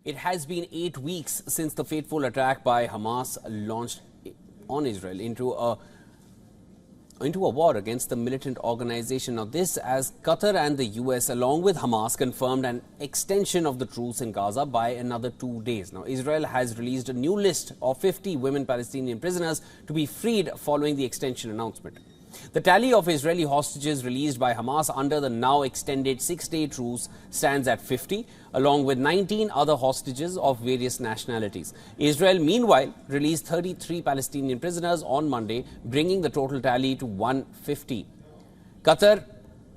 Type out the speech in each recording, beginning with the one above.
It has been 8 weeks since the fateful attack by Hamas launched on Israel into a war against the militant organization. Now this as Qatar and the US along with Hamas confirmed an extension of the truce in Gaza by another 2 days. Now Israel has released a new list of 50 women Palestinian prisoners to be freed following the extension announcement. The tally of Israeli hostages released by Hamas under the now extended 6-day truce stands at 50, along with 19 other hostages of various nationalities. Israel, meanwhile, released 33 Palestinian prisoners on Monday, bringing the total tally to 150. Qatar,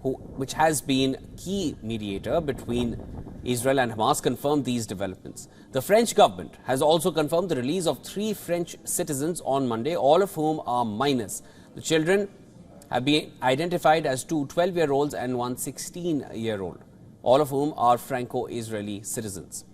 which has been key mediator between Israel and Hamas, confirmed these developments. The French government has also confirmed the release of 3 French citizens on Monday, all of whom are minors. The children have been identified as 2 12-year-olds and 1 16-year-old, all of whom are Franco-Israeli citizens.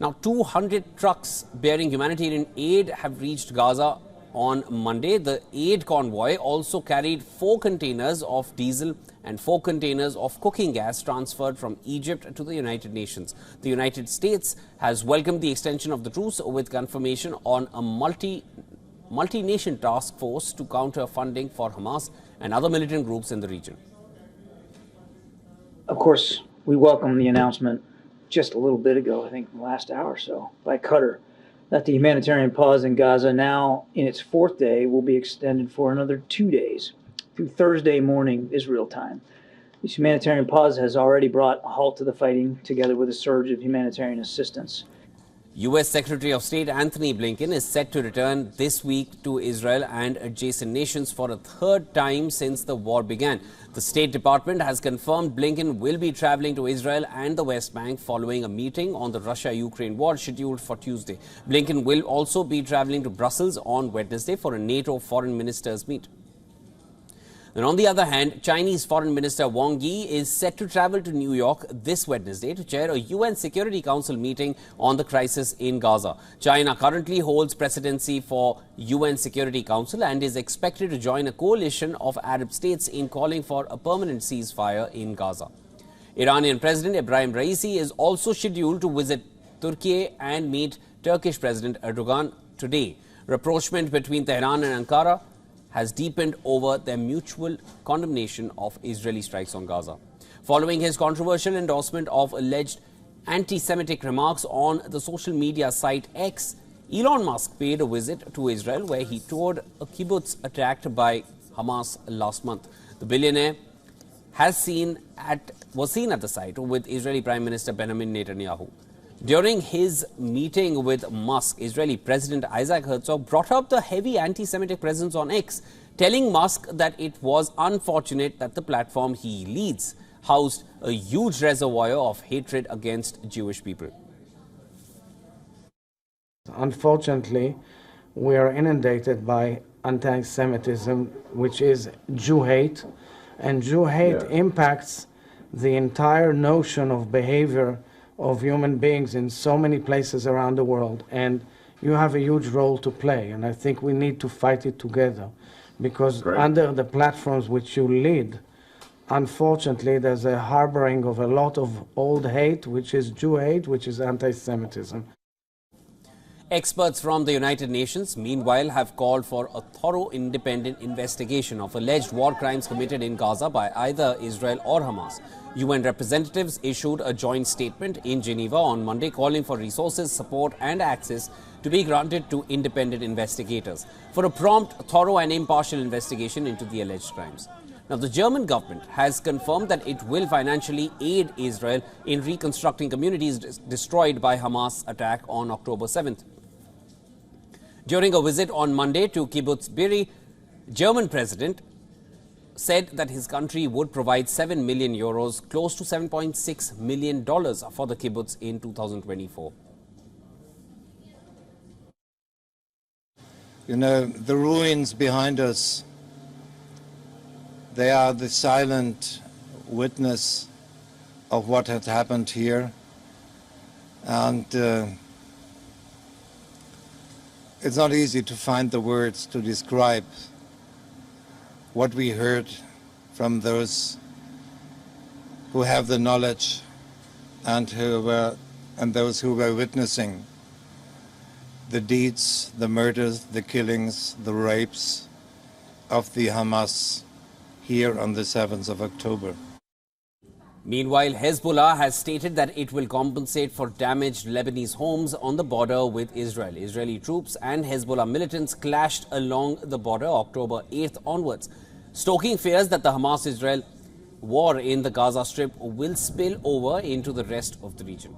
Now, 200 trucks bearing humanitarian aid have reached Gaza on Monday. The aid convoy also carried 4 containers of diesel and 4 containers of cooking gas transferred from Egypt to the United Nations. The United States has welcomed the extension of the truce with confirmation on a multi-nation task force to counter funding for Hamas and other militant groups in the region. Of course, we welcome the announcement just a little bit ago, I think in the last hour or so, by Qatar, that the humanitarian pause in Gaza, now in its 4th day, will be extended for another 2 days through Thursday morning Israel time. This humanitarian pause has already brought a halt to the fighting, together with a surge of humanitarian assistance. U.S. Secretary of State Antony Blinkin is set to return this week to Israel and adjacent nations for a 3rd time since the war began. The State Department has confirmed Blinkin will be traveling to Israel and the West Bank following a meeting on the Russia-Ukraine war scheduled for Tuesday. Blinkin will also be traveling to Brussels on Wednesday for a NATO foreign ministers meet. And on the other hand, Chinese Foreign Minister Wang Yi is set to travel to New York this Wednesday to chair a UN Security Council meeting on the crisis in Gaza. China currently holds presidency for UN Security Council and is expected to join a coalition of Arab states in calling for a permanent ceasefire in Gaza. Iranian President Ibrahim Raisi is also scheduled to visit Turkey and meet Turkish President Erdogan today. Rapprochement between Tehran and Ankara has deepened over their mutual condemnation of Israeli strikes on Gaza. Following his controversial endorsement of alleged anti-Semitic remarks on the social media site X, Elon Musk paid a visit to Israel where he toured a kibbutz attacked by Hamas last month. The billionaire was seen at the site with Israeli Prime Minister Benjamin Netanyahu. During his meeting with Musk, Israeli President Isaac Herzog brought up the heavy anti-Semitic presence on X, telling Musk that it was unfortunate that the platform he leads housed a huge reservoir of hatred against Jewish people. Unfortunately, we are inundated by anti-Semitism, which is Jew hate, and Jew hate impacts the entire notion of behavior of human beings in so many places around the world, and you have a huge role to play, and I think we need to fight it together, because under the platforms which you lead, unfortunately there's a harboring of a lot of old hate, which is Jew hate, which is anti-Semitism. Experts from the United Nations, meanwhile, have called for a thorough independent investigation of alleged war crimes committed in Gaza by either Israel or Hamas. UN representatives issued a joint statement in Geneva on Monday calling for resources, support and access to be granted to independent investigators for a prompt, thorough and impartial investigation into the alleged crimes. Now, the German government has confirmed that it will financially aid Israel in reconstructing communities destroyed by Hamas attack on October 7th. During a visit on Monday to Kibbutz Be'eri, German president said that his country would provide 7 million euros, close to $7.6 million for the kibbutz in 2024. You know, the ruins behind us, they are the silent witness of what had happened here. And it's not easy to find the words to describe what we heard from those who have the knowledge and who were and those who were witnessing the deeds, the murders, the killings, the rapes of the Hamas here on the 7th of October. Meanwhile, Hezbollah has stated that it will compensate for damaged Lebanese homes on the border with Israel. Israeli troops and Hezbollah militants clashed along the border October 8th onwards, stoking fears that the Hamas-Israel war in the Gaza Strip will spill over into the rest of the region.